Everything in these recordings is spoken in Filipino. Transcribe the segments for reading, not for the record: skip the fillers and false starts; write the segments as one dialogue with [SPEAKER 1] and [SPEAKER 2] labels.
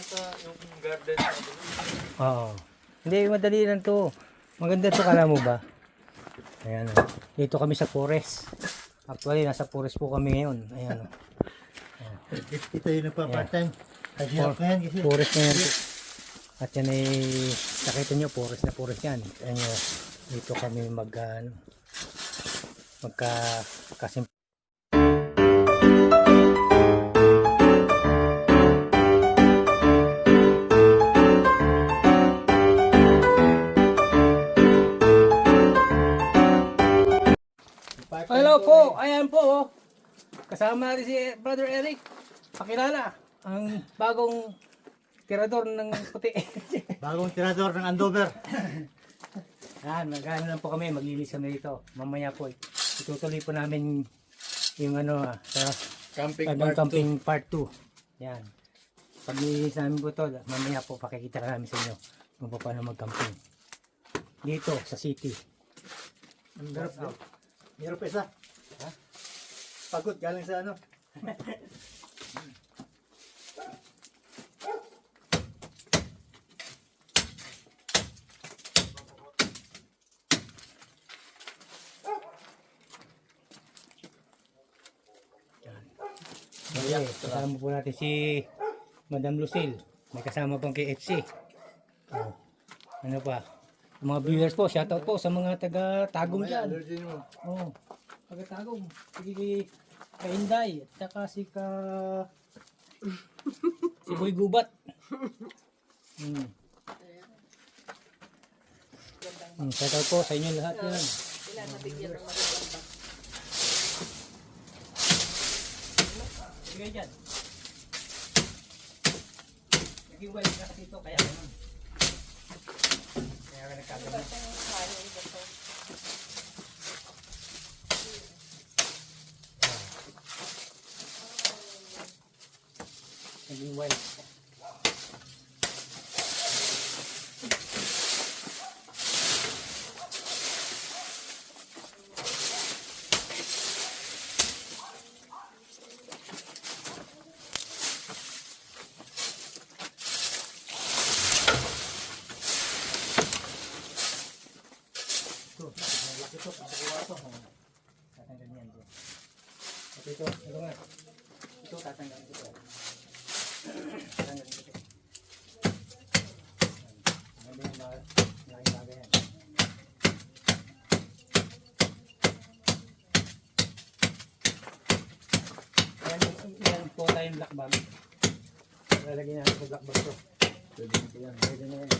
[SPEAKER 1] dito sa yung garden.
[SPEAKER 2] Oo. Hindi, madali lang to. Maganda to, kala mo ba? Ayan o. Dito kami sa forest. Actually, nasa forest po kami ngayon. Ayan o.
[SPEAKER 3] Ito yung nagpa-part-time. Hirap na yan kasi.
[SPEAKER 2] Forest na yan. At yan ay, nakita nyo, forest na forest yan. Ayan nyo, dito kami magkasim. Hello po, ayan po oh. Kasama natin si Brother Eric. Pakilala ang bagong tirador ng puti.
[SPEAKER 3] Bagong tirador ng Andover.
[SPEAKER 2] Yan, magano lang po kami, maglilis kami dito. Mamaya po, itutuloy po namin yung sa camping part 2. Yan. Pag nililis namin po ito, mamaya po pakikita namin sa inyo kung paano mag-camping. Dito, sa city.
[SPEAKER 3] Meron pa isa.
[SPEAKER 2] Ha?
[SPEAKER 3] Pagod galing sa ano.
[SPEAKER 2] Okay, kasama po natin si Madam Lucille. May kasama pang KFC. Oh. Ano pa? Mga viewers po, shoutout po sa mga taga-Tagum dyan. Oh, taga-Tagum. Si Kainday, at saka si Boy Gubat. Shoutout po sa inyo lahat yan.
[SPEAKER 4] Ilan nabigyan ng maganda.
[SPEAKER 2] Sige dyan. Naging wild na kasi ito, kaya naman. Kaya ka nagkagawa. Naging wild. Ito nga. Ito tatanggalin ko. Tatanggalin ko. Maganda yung malaking bagay yan. Yan po tayong black bag. Lalagyan natin sa black bag to. Pwede na yan.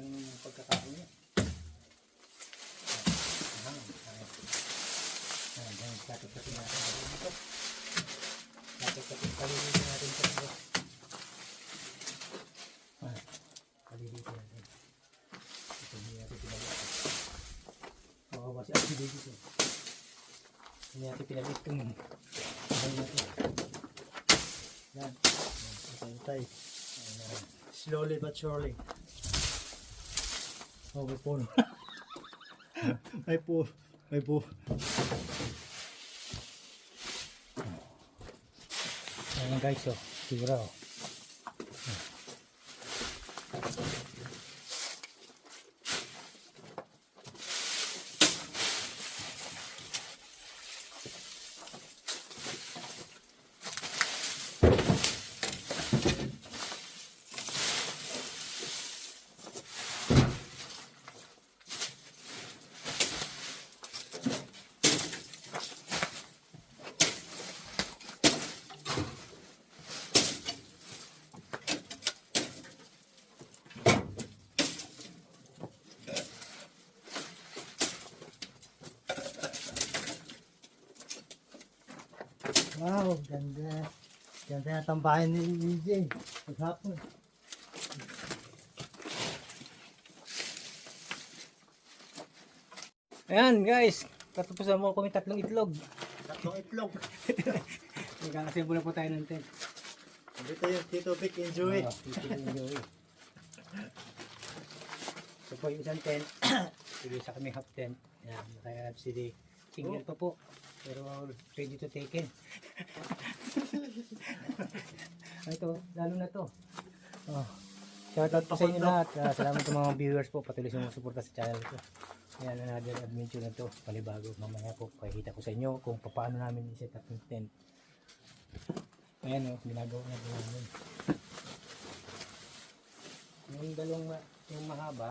[SPEAKER 2] Ang pagkakaon niya. Tatapin natin dito. Tatapin palilitin natin ito. Palilitin natin. Ito hindi natin pinag-iit. Makawa si Abdi dito. Hindi natin pinag-iit kung yan.
[SPEAKER 3] Hintay. Slowly but surely.
[SPEAKER 2] Oh, may puno.
[SPEAKER 3] May po.
[SPEAKER 2] Ayan guys, oh. Sigura, oh.
[SPEAKER 3] Wow, ganda. Ganda na tambahin ni EJ. Maghapon.
[SPEAKER 2] Ayan guys, Katapusan mo kami 3 itlog.
[SPEAKER 3] Tatlong itlog.
[SPEAKER 2] Nagkakasimbo na po tayo ng tent.
[SPEAKER 3] Dito yung Tito Vic and Joey.
[SPEAKER 2] Oo, titigil yung Joey. So po yung isang tent. Sige sa kami half tent. Yan, kaya LCD. Single pa po. Pero ready to take in. Ito, lalo na to. Oh. Shoutout po sa inyo lahat. Salamat sa mga viewers po. Patuloy sa mga suporta sa channel ko. Ayan, another adventure na to. Palibago. Mamaya po, pakikita ko sa inyo kung paano namin i-set up yung tent. Ayan o, ginagawa na namin. Yung dalawang yung mahaba,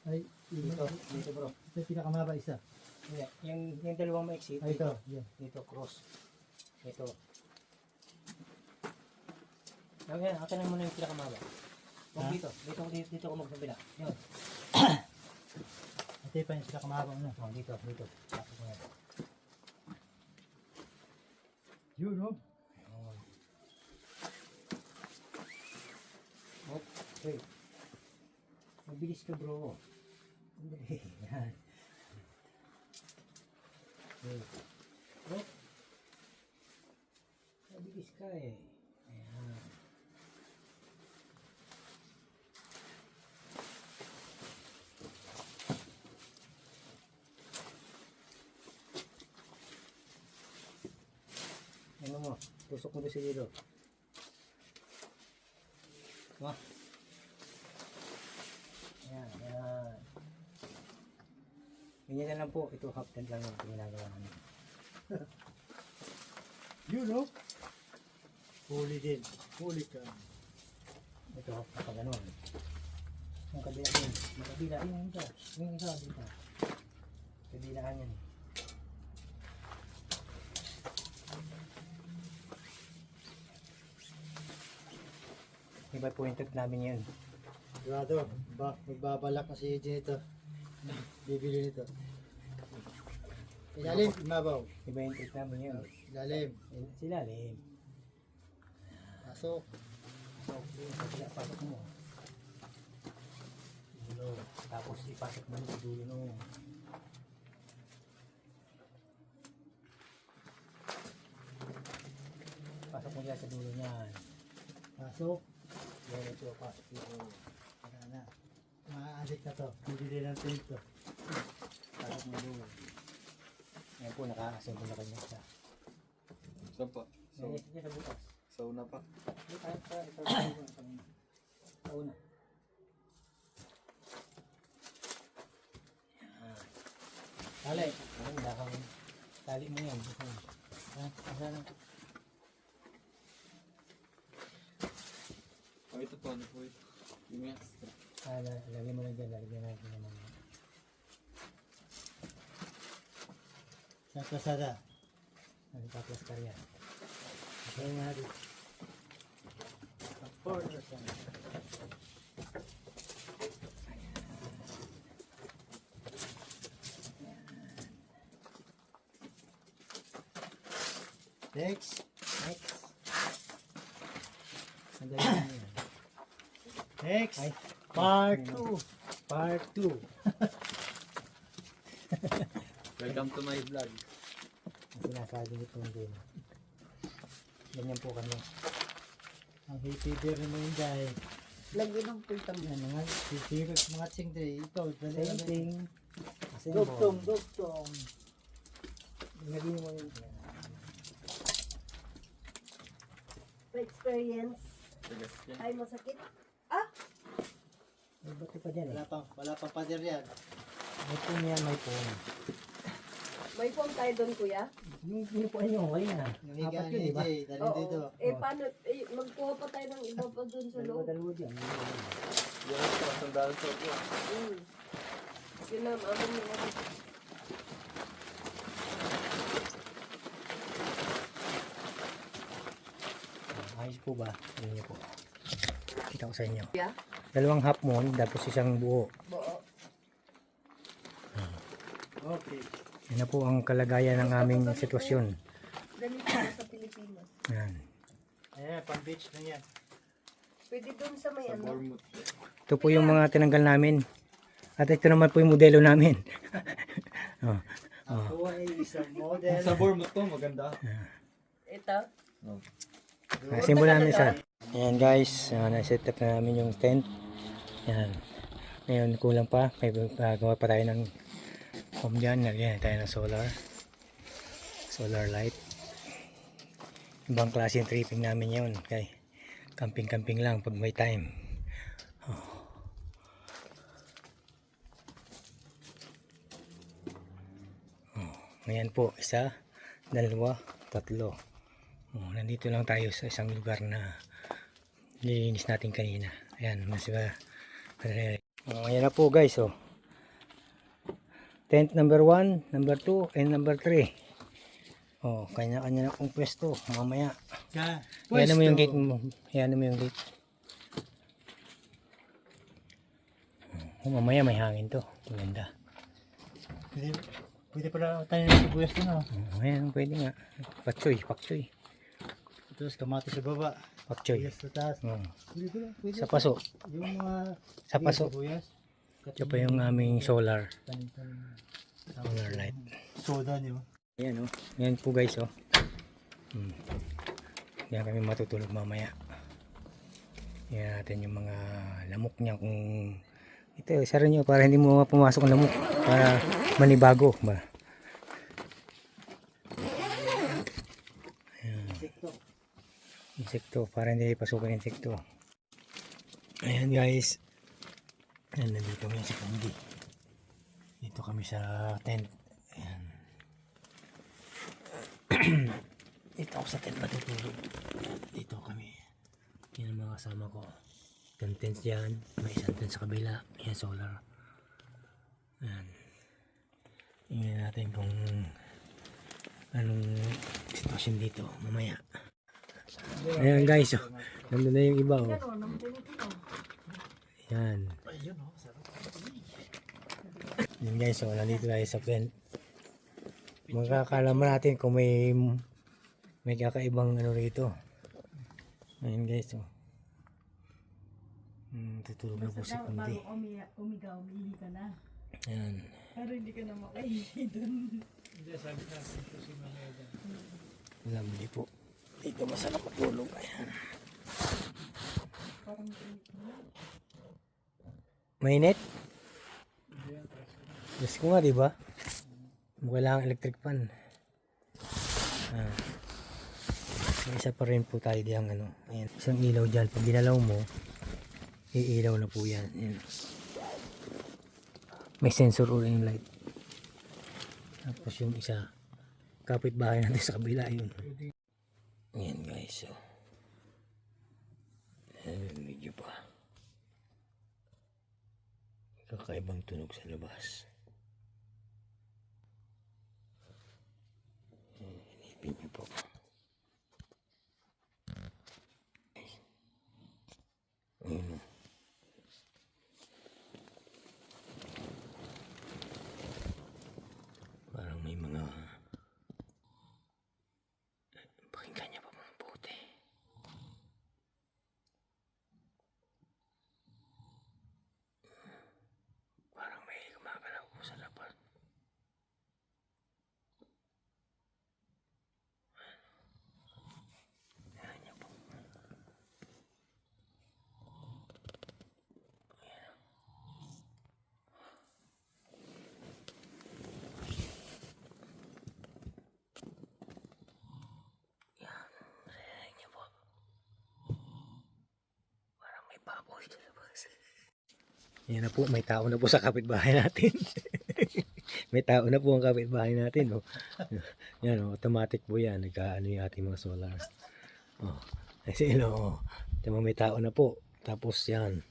[SPEAKER 3] Ay,
[SPEAKER 2] dito bro.
[SPEAKER 3] ito yung pinakamaba isa.
[SPEAKER 2] Hindi, yung dalawang maiksi,
[SPEAKER 3] Ay, ito. Yan.
[SPEAKER 2] dito cross. Ito. Ayan, akin lang muna yung pinakamahaba. Huwag
[SPEAKER 3] Ha?
[SPEAKER 2] dito ako magkabila. Yun.
[SPEAKER 3] Ito yung pa yung pinakamaba. Ano?
[SPEAKER 2] Oh, dito. Tapos mo yan.
[SPEAKER 3] Yun, no?
[SPEAKER 2] Oh. Okay. Mabilis ka bro. Sandali. Yan. Okay. Oh. Mabilis ka eh. Ayan. Ano mo? Tusok mo doon sa dito. Wah. Ayan, ayan. Ganyan na lang po. Ito half tent lang yung ginagawa namin.
[SPEAKER 3] Yun, no? Huli din. Huli ka.
[SPEAKER 2] Ito kapag ganun. Yung kabila din. Yung kabila. Yung isa. Yung isa dito. Kabilaan yan. Iba pointed namin yun.
[SPEAKER 3] Sigurado, magbabalak na si AJ nito. Bibili nito. Ilalim, imabaw.
[SPEAKER 2] Iba yung trick namin yun.
[SPEAKER 3] Ilalim.
[SPEAKER 2] Silalim.
[SPEAKER 3] Pasok.
[SPEAKER 2] Kabila, pasok mo. Dulo. Tapos ipasok mo sa dulo no. Pasok mo dyan sa dulo niyan.
[SPEAKER 3] Pasok.
[SPEAKER 2] Yan ito, pasok dito.
[SPEAKER 3] Wala na. Maa-addict na to. Bibili ng tent to.
[SPEAKER 2] Pasok mo dulo. Yan po, naka-assemble na kanya siya.
[SPEAKER 1] Saan pa?
[SPEAKER 2] Yan, yan sa butas.
[SPEAKER 1] Sa una pa.
[SPEAKER 2] Ito, sa una. Tali. Ang dakang tali mo yan. Asa lang.
[SPEAKER 1] Oh, ito pa. Ano po ito? Yung extra.
[SPEAKER 2] Lagyan mo lang dyan. Lagyan natin naman.
[SPEAKER 3] Sa kasada.
[SPEAKER 2] Nagpa-plus ka riyan.
[SPEAKER 3] Okay nga natin. Next.
[SPEAKER 2] Next. Sandali lang yan.
[SPEAKER 3] Next.
[SPEAKER 2] Ay.
[SPEAKER 3] Part 2.
[SPEAKER 2] Part 2.
[SPEAKER 1] Welcome to my vlog.
[SPEAKER 2] Ang sinasabi nito din. Ganyan po kami.
[SPEAKER 3] Ang hippider naman yun guys.
[SPEAKER 4] Lagi ng pultang
[SPEAKER 3] Yan mga hippider, mga tsingday. Ito,
[SPEAKER 2] Same thing.
[SPEAKER 3] Dugtong.
[SPEAKER 2] Lagyan mo yun.
[SPEAKER 4] experience.
[SPEAKER 1] Tigas yan.
[SPEAKER 4] Ay, masakit.
[SPEAKER 2] May bato pa dyan eh.
[SPEAKER 3] Wala pang pader yan.
[SPEAKER 2] May phone yan, may phone.
[SPEAKER 4] May phone tayo doon, kuya?
[SPEAKER 2] Yung pinupuan nyo, okay na.
[SPEAKER 3] Yung higa
[SPEAKER 2] Apat
[SPEAKER 3] ni
[SPEAKER 2] yun, di ba?
[SPEAKER 3] AJ, dalhin dito.
[SPEAKER 4] Eh, paano? Eh, magkuha pa tayo ng iba pa doon sa loob.
[SPEAKER 2] Dalawa dyan.
[SPEAKER 1] Yan ang pasandaan sa ako.
[SPEAKER 4] Yun ang amin yung ano.
[SPEAKER 2] Ayos po ba? Tingnan niyo po. Kita ko sa inyo.
[SPEAKER 4] Yeah?
[SPEAKER 2] Dalawang half moon, tapos isang buo.
[SPEAKER 4] Oo.
[SPEAKER 3] Okay.
[SPEAKER 2] Yan na po ang kalagayan ng aming sitwasyon.
[SPEAKER 4] Ganito na sa Pilipinas.
[SPEAKER 2] Yan.
[SPEAKER 3] Ayan, pang beach na yan.
[SPEAKER 4] Pwede doon sa may
[SPEAKER 1] Sa
[SPEAKER 4] ano.
[SPEAKER 1] Bournemouth.
[SPEAKER 2] Ito po yung mga tinanggal namin. At ito naman po yung modelo namin. Oh.
[SPEAKER 3] Ako ay isang model.
[SPEAKER 1] Sa Bournemouth to, maganda.
[SPEAKER 4] Ito.
[SPEAKER 2] Simulan namin sa. Ayan guys, na-set up na namin yung tent. Ayan. Ngayon kulang pa. May gawa pa tayo ng home dyan. Nagyan tayo ng solar light. Ibang klase yung tripping namin yun. Okay. Camping lang pag may time. Ngayon po, isa, dalawa, tatlo. Nandito lang tayo sa isang lugar na nilinis natin kanina. Ayan, ayan na po guys. Tent number 1, number 2, and number 3. Kanya-kanya na pong pwesto. Mamaya. Ayan mo yung gate mo. Ayan mo yung gate. Mamaya may hangin to. Maganda.
[SPEAKER 3] Pwede pala tayo ng sibuyas din, oh.
[SPEAKER 2] Ayan, pwede nga. Pakchoy.
[SPEAKER 3] Tapos kamatis sa baba.
[SPEAKER 2] Pakchoy.
[SPEAKER 3] Sibuyas sa taas. Pwede pala, pwede.
[SPEAKER 2] Sa paso.
[SPEAKER 3] Yung mga
[SPEAKER 2] Sa paso.
[SPEAKER 3] sibuyas.
[SPEAKER 2] Ito pa yung aming solar
[SPEAKER 3] Tanim-tanim.
[SPEAKER 2] light.
[SPEAKER 3] Soda niyo.
[SPEAKER 2] Ayan Ayan po guys Yan kami matutulog mamaya. Yan natin yung mga lamok niya kung ito, isa rin nyo para hindi mo pumasok ang lamok para manibago ba. Insekto para hindi pasukin insekto. Ayan guys. Ayan, nandito kami sa Candy. Dito kami sa tent. Ayan. Dito ako sa tent matutulog. Dito kami. Yan ang mga kasama ko. Isang tent dyan. May isang tent sa kabila. Yan solar. Ayan. Tingnan natin kung anong sitwasyon dito mamaya. Ayan guys. Nandun na yung iba. Yan. Yan guys. Nandito tayo sa tent. Magkakalaman natin kung may kakaibang ano rito. Ayan guys. Tutulog na po si Kundi.
[SPEAKER 4] Umihi ka na.
[SPEAKER 2] Ayan.
[SPEAKER 4] Pero hindi ka na makaihi dun.
[SPEAKER 2] Lovely po. Dito masarap matulog. Ayan. Mainit? Yes ko nga diba? Kailangan electric fan. May isa pa rin po tayo diyang ano. Ayan. Isang ilaw dyan. Pag ginalaw mo, iilaw na po yan. Ayan. May sensor ulit yung light. Tapos yung isa, kapitbahay natin sa kabila yun. Ayan guys. So. Ayan yung video pa. Kakaibang tunog sa labas. Hinipin niyo po. Ayan. Parang may mga pakinggan niya pa mga puti. Parang may gumagalaw po sa labas. Ayan niya po. Yan na po, may tao na po sa kapitbahay natin. May tao na po ang kapitbahay natin. Oh. Yan, oh, automatic po yan. Nagkaano yung ating mga solar. Oh. Kasi oh. May tao na po. Tapos yan.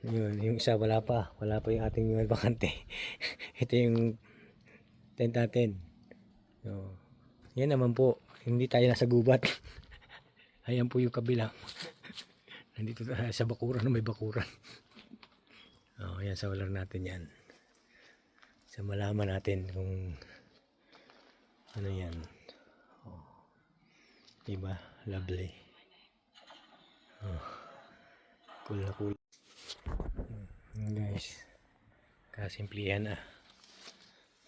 [SPEAKER 2] Yun, yung isa wala pa. Wala pa yung ating mga bakante. Ito yung tent natin. Oh. Yan naman po. Hindi tayo nasa gubat. Ayan po yung kabila. Nandito tayo sa bakuran na may bakuran. Yan solar natin yan. Sa malaman natin kung ano yan. Diba? Lovely. Cool na cool. Guys. Kasimplihan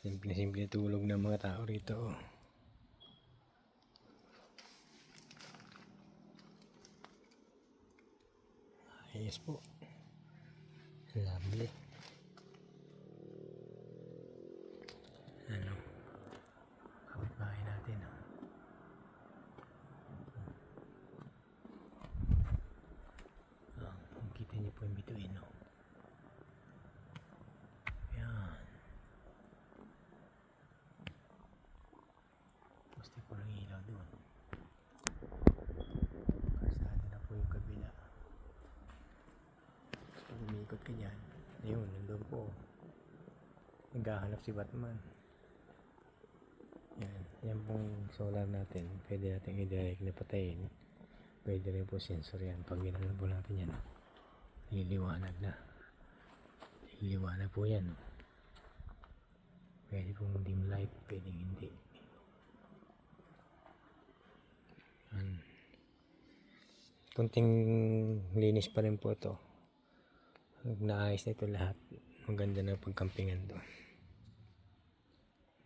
[SPEAKER 2] Simple tulog ng mga tao rito. Ayos po. Lovely. Ano? Kapitbahay natin. Kita niyo po yung bituin, no? Yan. Gusto ko ng ilaw doon. Karsada na po yung kabila. Gusto umikot ka dyan. Ayun, nandun po. Naghahanap si Batman. Yan. Yan pong solar natin. Pwede natin i-direct na patayin. Pwede rin po sensor yan. Pag ginanap po natin yan, liliwanag na. Liliwanag po yan. Pwede pong dim light. Pwede hindi. Yan. Kunting linis pa rin po ito. Naayos na ito lahat. Maganda na pagkampingan to.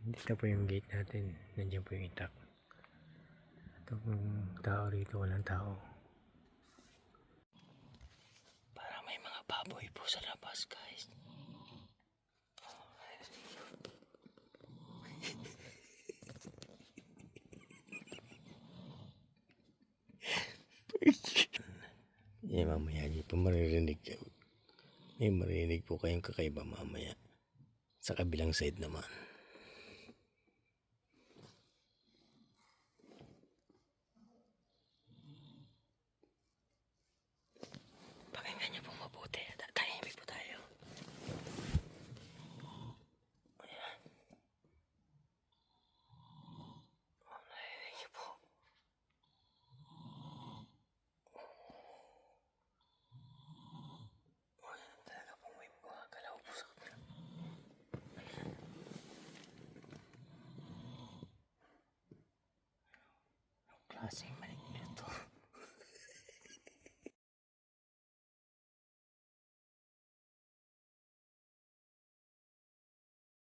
[SPEAKER 2] Dito po yung gate natin. Nandiyan po yung itak. Ito pong tao rito. Walang tao. Para may mga baboy po sa labas, guys. Mamaya dito maririnig. May marinig po kayong kakaiba mamaya. Sa kabilang side naman. Pakinggan niyo po mabuti. Tahimik po tayo. Ayan. Narinig niyo po. Talaga pong may gumagalaw po sa kabila. Klaseng